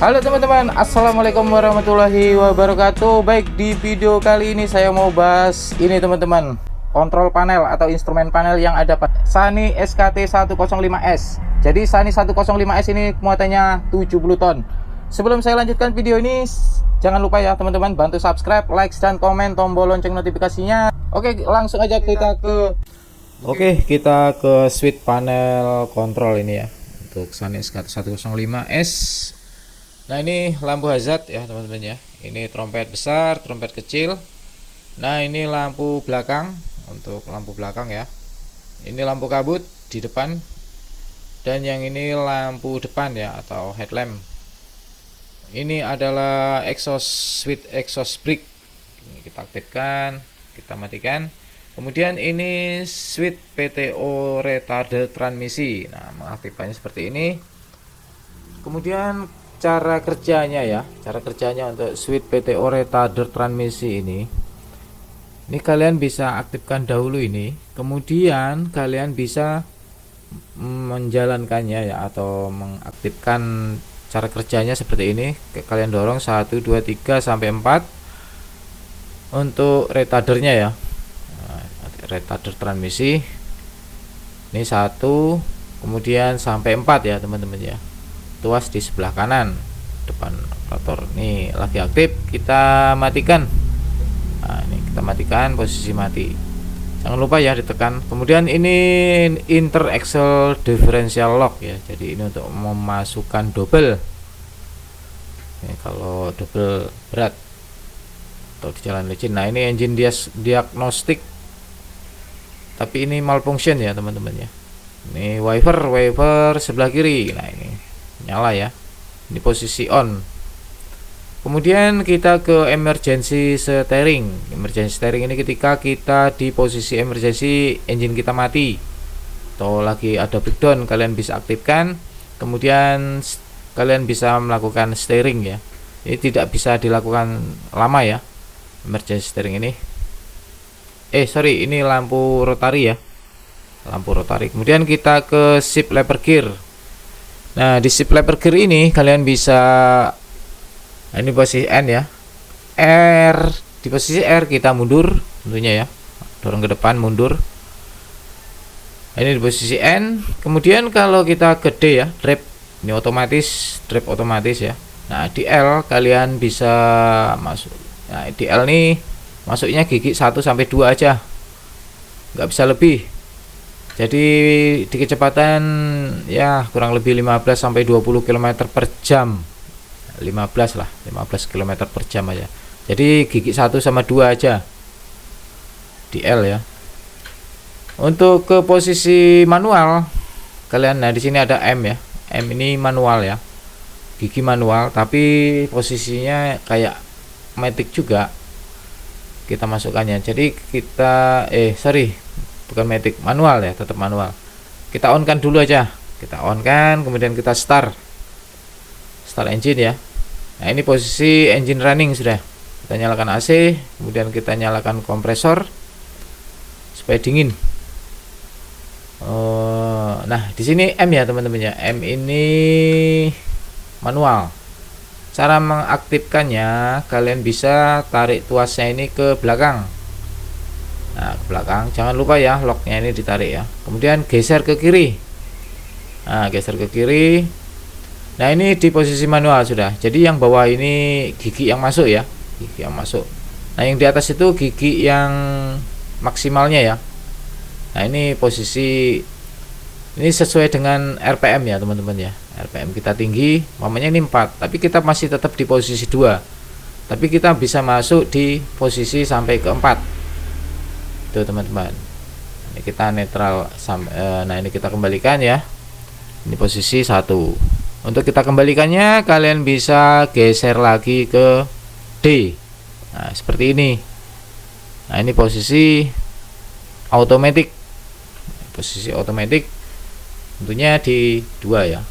Halo teman-teman, assalamualaikum warahmatullahi wabarakatuh. Baik, di video kali ini saya mau bahas ini teman-teman, kontrol panel atau instrumen panel yang ada pada Sany SKT 105S. Jadi Sany 105S ini muatannya 70 ton. Sebelum saya lanjutkan video ini, jangan lupa ya teman-teman, bantu subscribe, like, dan komen, tombol lonceng notifikasinya. Oke, langsung aja kita ke switch panel kontrol ini ya, untuk Sany SKT 105S. Nah, ini lampu hazard ya teman-teman ya. Ini trompet besar, trompet kecil. Nah, ini lampu belakang, untuk lampu belakang ya. Ini lampu kabut di depan. Dan yang ini lampu depan ya, atau headlamp. Ini adalah switch exhaust brake. Ini kita aktifkan, kita matikan. Kemudian ini switch PTO retarder transmisi. Nah, mengaktifkannya seperti ini. Kemudian cara kerjanya untuk switch PTO retarder transmisi ini kalian bisa aktifkan dahulu ini, kemudian kalian bisa menjalankannya ya, atau mengaktifkan cara kerjanya seperti ini. Kalian dorong 1 2 3 sampai 4 untuk retardernya ya. Nah, retarder transmisi ini 1, kemudian sampai 4 ya teman-teman ya. Tuas di sebelah kanan depan rotor ini lagi aktif, kita matikan. Nah, ini kita matikan, posisi mati, jangan lupa ya ditekan. Kemudian ini inter axle differential lock ya, jadi ini untuk memasukkan double ini, kalau double berat atau di jalan licin. Nah, ini engine diagnostik, tapi ini malfunction ya teman-teman ya. Ini wiper sebelah kiri, nah ini nyala ya, ini posisi on. Kemudian kita ke emergency steering. Emergency steering ini ketika kita di posisi emergency, engine kita mati atau lagi ada breakdown, kalian bisa aktifkan. Kemudian kalian bisa melakukan steering ya. Ini tidak bisa dilakukan lama ya, emergency steering ini. Ini lampu rotari ya, lampu rotari. Kemudian kita ke shift lever gear. Nah, di shift lever gear ini kalian bisa, ini posisi N ya, R. Di posisi R kita mundur tentunya ya, dorong ke depan, mundur. Ini di posisi N. Kemudian kalau kita ke D ya, drive, ini otomatis, drive otomatis ya. Nah, di L kalian bisa masuk. Nah, di L nih masuknya gigi 1 sampai 2 aja, nggak bisa lebih. Jadi di kecepatan ya kurang lebih 15 sampai 20 km per jam. 15 km per jam aja. Jadi gigi 1 sama 2 aja di L ya. Untuk ke posisi manual kalian, nah di sini ada M ya. M ini manual ya. Gigi manual, tapi posisinya kayak matic juga. Kita masukkannya. Jadi kita bukan matic, manual ya, tetap manual. Kita on kan dulu aja, kita on kan, kemudian kita start engine ya. Nah, ini posisi engine running sudah. Kita nyalakan AC, kemudian kita nyalakan kompresor supaya dingin. Nah, di sini M ya teman-teman ya. M ini manual. Cara mengaktifkannya, kalian bisa tarik tuasnya ini ke belakang. Nah, ke belakang, jangan lupa ya locknya ini ditarik ya. Kemudian geser ke kiri. Nah, geser ke kiri. Nah, ini di posisi manual sudah. Jadi yang bawah ini gigi yang masuk ya, gigi yang masuk. Nah, yang di atas itu gigi yang maksimalnya ya. Nah, ini posisi, ini sesuai dengan RPM ya teman-teman ya. RPM kita tinggi, mamanya ini 4, tapi kita masih tetap di posisi 2. Tapi kita bisa masuk di posisi sampai ke 4. Itu teman-teman, ini kita netral nah ini kita kembalikan ya, ini posisi 1. Untuk kita kembalikannya, kalian bisa geser lagi ke D. Nah, seperti ini. Nah, ini posisi automatic, tentunya di 2 ya.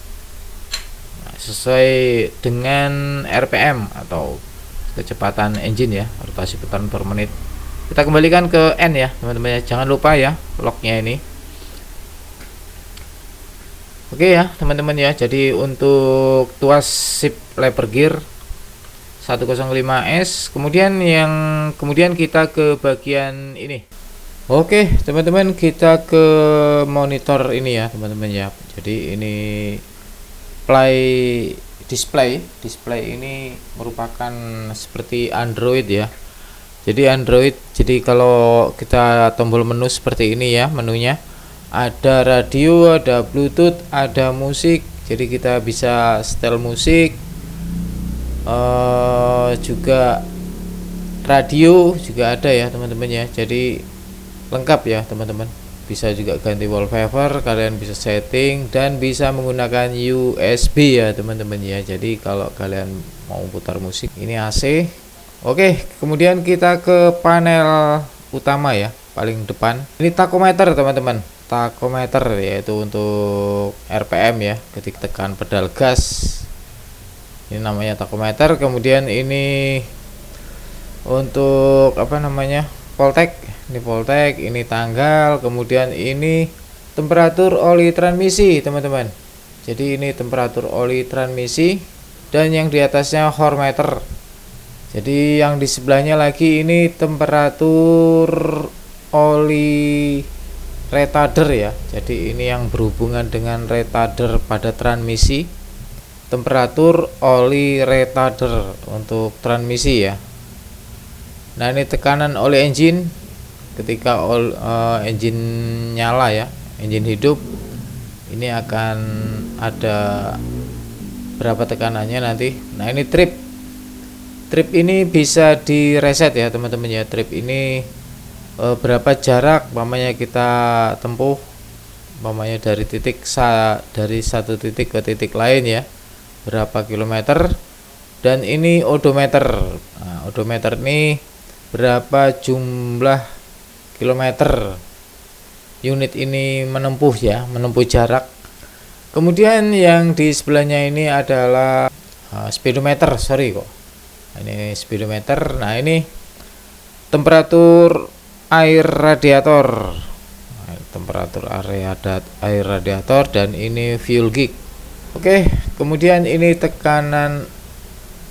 Nah, sesuai dengan RPM atau kecepatan engine ya, rotasi putaran per menit. Kita kembalikan ke N ya teman-teman ya. Jangan lupa ya locknya ini. Oke ya teman-teman ya, jadi untuk tuas sip lever gear 105S, kemudian kita ke bagian ini. Oke teman-teman, kita ke monitor ini ya teman-teman ya. Jadi ini display ini merupakan seperti Android ya. Jadi kalau kita tombol menu seperti ini ya, menunya ada radio, ada Bluetooth, ada musik. Jadi kita bisa setel musik, juga radio juga ada ya teman-teman ya. Jadi lengkap ya teman-teman. Bisa juga ganti wallpaper, kalian bisa setting dan bisa menggunakan USB ya teman-teman ya. Jadi kalau kalian mau putar musik, ini AC. Oke, kemudian kita ke panel utama ya, paling depan. Ini tachometer teman-teman. Tachometer yaitu untuk RPM ya, ketika tekan pedal gas. Ini namanya tachometer. Kemudian ini untuk apa namanya? Voltec. Ini voltec, ini tanggal, kemudian ini temperatur oli transmisi teman-teman. Jadi ini temperatur oli transmisi dan yang di atasnya hour meter. Jadi yang di sebelahnya lagi ini temperatur oli retarder ya. Jadi ini yang berhubungan dengan retarder pada transmisi. Temperatur oli retarder untuk transmisi ya. Nah ini tekanan oli engine ketika engine nyala ya, engine hidup, ini akan ada berapa tekanannya nanti. Nah ini trip ini bisa di reset ya teman-teman ya. Trip ini berapa jarak umpamanya kita tempuh, umpamanya dari satu titik ke titik lain ya, berapa kilometer. Dan ini odometer. Nah, odometer ini berapa jumlah kilometer unit ini menempuh ya, menempuh jarak. Kemudian yang di sebelahnya ini adalah speedometer, ini speedometer. Nah ini temperatur air radiator, air radiator, dan ini fuel gauge. Oke, kemudian ini tekanan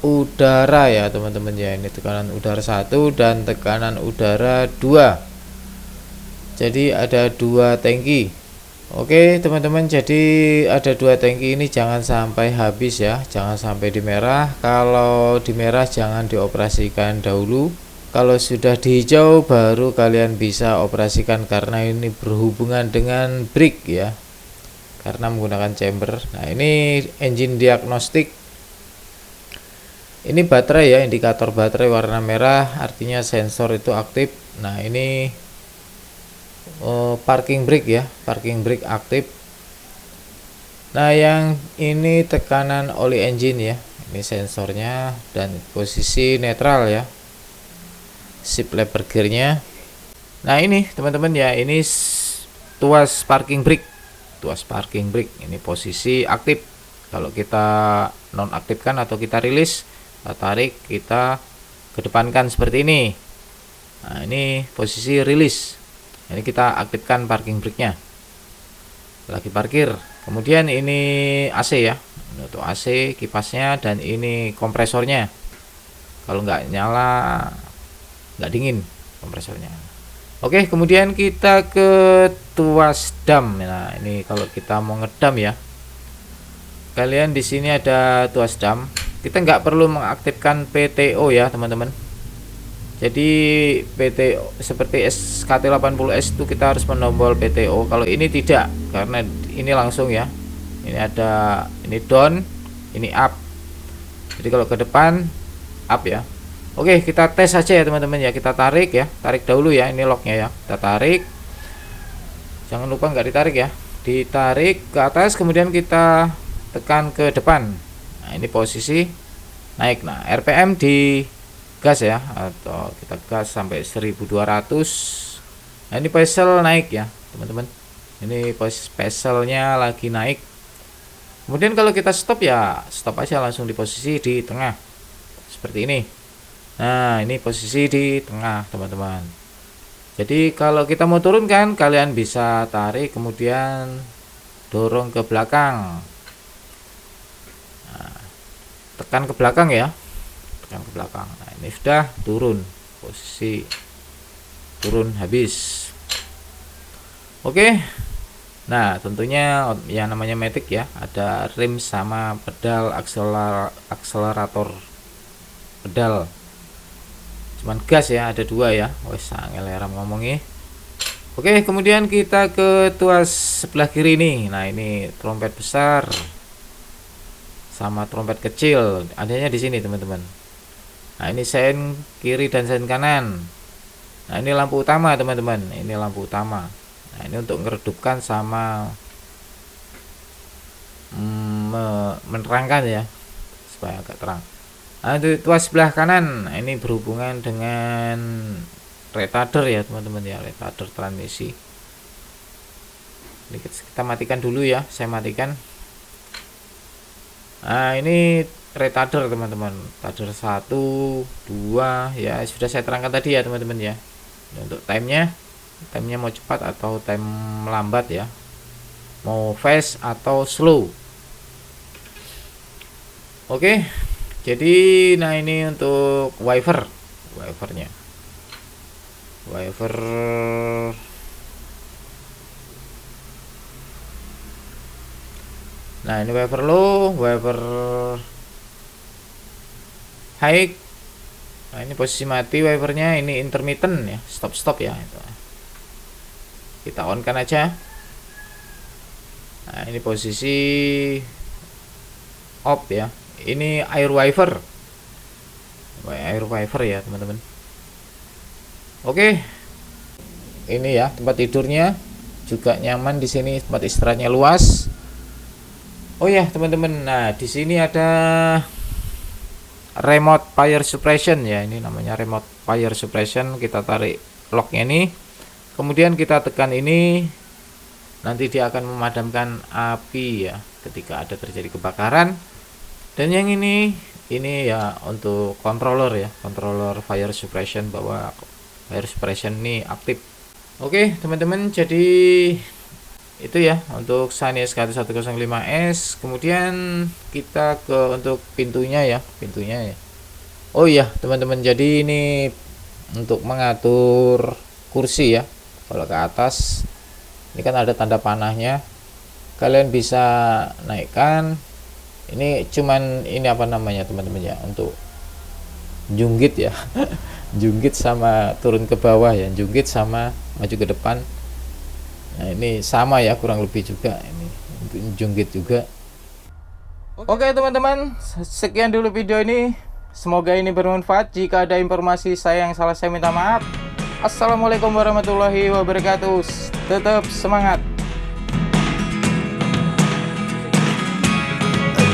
udara ya teman-teman ya. Ini tekanan udara 1 dan tekanan udara 2. Jadi ada 2 tangki. Oke teman-teman, jadi ada 2 tangki ini jangan sampai habis ya, jangan sampai di merah. Kalau di merah jangan dioperasikan dahulu. Kalau sudah di hijau baru kalian bisa operasikan, karena ini berhubungan dengan brake ya, karena menggunakan chamber. Nah ini engine diagnostik. Ini baterai ya, indikator baterai warna merah artinya sensor itu aktif. Nah ini parking brake ya, parking brake aktif. Nah yang ini tekanan oli engine ya, ini sensornya, dan posisi netral ya, sip lever gearnya. Nah ini teman-teman ya, ini tuas parking brake, ini posisi aktif. Kalau kita nonaktifkan atau kita rilis, kita tarik, kita kedepankan seperti ini. Nah ini posisi rilis. Ini kita aktifkan parking brake-nya, lagi parkir. Kemudian ini AC ya, untuk AC kipasnya, dan ini kompresornya. Kalau nggak nyala, nggak dingin kompresornya. Oke, kemudian kita ke tuas dam. Nah ini kalau kita mau ngedam ya, kalian di sini ada tuas dam. Kita nggak perlu mengaktifkan PTO ya teman-teman. Jadi PTO seperti SKT80S itu kita harus menombol PTO. Kalau ini tidak, karena ini langsung ya. Ini ada, ini down, ini up. Jadi kalau ke depan up ya. Oke, kita tes saja ya teman-teman ya. Kita tarik ya, tarik dahulu ya, ini locknya ya. Kita tarik. Jangan lupa nggak ditarik ya. Ditarik ke atas, kemudian kita tekan ke depan. Nah ini posisi naik. Nah RPM di gas ya, atau kita gas sampai 1200. Nah ini bezel naik ya teman-teman, ini bezelnya lagi naik. Kemudian kalau kita stop ya, stop aja langsung di posisi di tengah seperti ini. Nah ini posisi di tengah teman-teman. Jadi kalau kita mau turunkan, kalian bisa tarik kemudian dorong ke belakang. Nah, tekan ke belakang ya, tekan ke belakang. Nah, ini sudah turun, posisi turun habis. Oke. Nah, tentunya yang namanya matic ya, ada rem sama pedal akselerator pedal. Cuman gas ya, ada dua ya. Wes angel ngomongnya. Oke, kemudian kita ke tuas sebelah kiri nih. Nah, ini trompet besar sama trompet kecil. Adanya di sini, teman-teman. Nah, ini sein kiri dan sein kanan. Nah, ini lampu utama, teman-teman. Ini lampu utama. Nah, ini untuk meredupkan sama menerangkan ya, supaya agak terang. Nah, itu tuas sebelah kanan. Nah, ini berhubungan dengan retarder ya, teman-teman ya, retarder transmisi. Ini kita matikan dulu ya, saya matikan. Nah, ini retarder, teman-teman. Retarder 1, 2 ya, sudah saya terangkan tadi ya, teman-teman ya. Untuk timenya mau cepat atau time lambat ya, mau fast atau slow. Oke, jadi nah ini untuk wipernya, wiper. Nah, ini wiper low, wiper high. Nah, ini posisi mati wipernya, ini intermittent ya, stop ya itu. Kita on kan aja. Nah, ini posisi off ya. Ini air wiper ya, teman-teman. Oke. Ini ya tempat tidurnya juga nyaman di sini, tempat istirahatnya luas. Oh ya, teman-teman. Nah, di sini ada remote fire suppression ya. Ini namanya remote fire suppression. Kita tarik locknya nih. Kemudian kita tekan ini, nanti dia akan memadamkan api ya ketika ada terjadi kebakaran. Dan yang ini ya untuk controller ya, controller fire suppression, bahwa fire suppression ini aktif. Oke, teman-teman, jadi itu ya untuk Sanyo SKT105S. Kemudian kita ke untuk pintunya ya. Oh iya, teman-teman, jadi ini untuk mengatur kursi ya. Kalau ke atas ini kan ada tanda panahnya, kalian bisa naikkan. Ini cuman ini apa namanya, teman-teman ya, untuk junggit ya. Junggit sama turun ke bawah ya, junggit sama maju ke depan. Nah, ini sama ya, kurang lebih juga ini junggit juga. Oke, teman-teman, sekian dulu video ini. Semoga ini bermanfaat. Jika ada informasi saya yang salah, saya minta maaf. Assalamualaikum warahmatullahi wabarakatuh. Tetap semangat.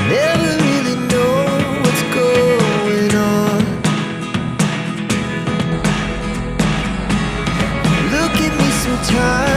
Never really know what's going on. Look at me sometimes.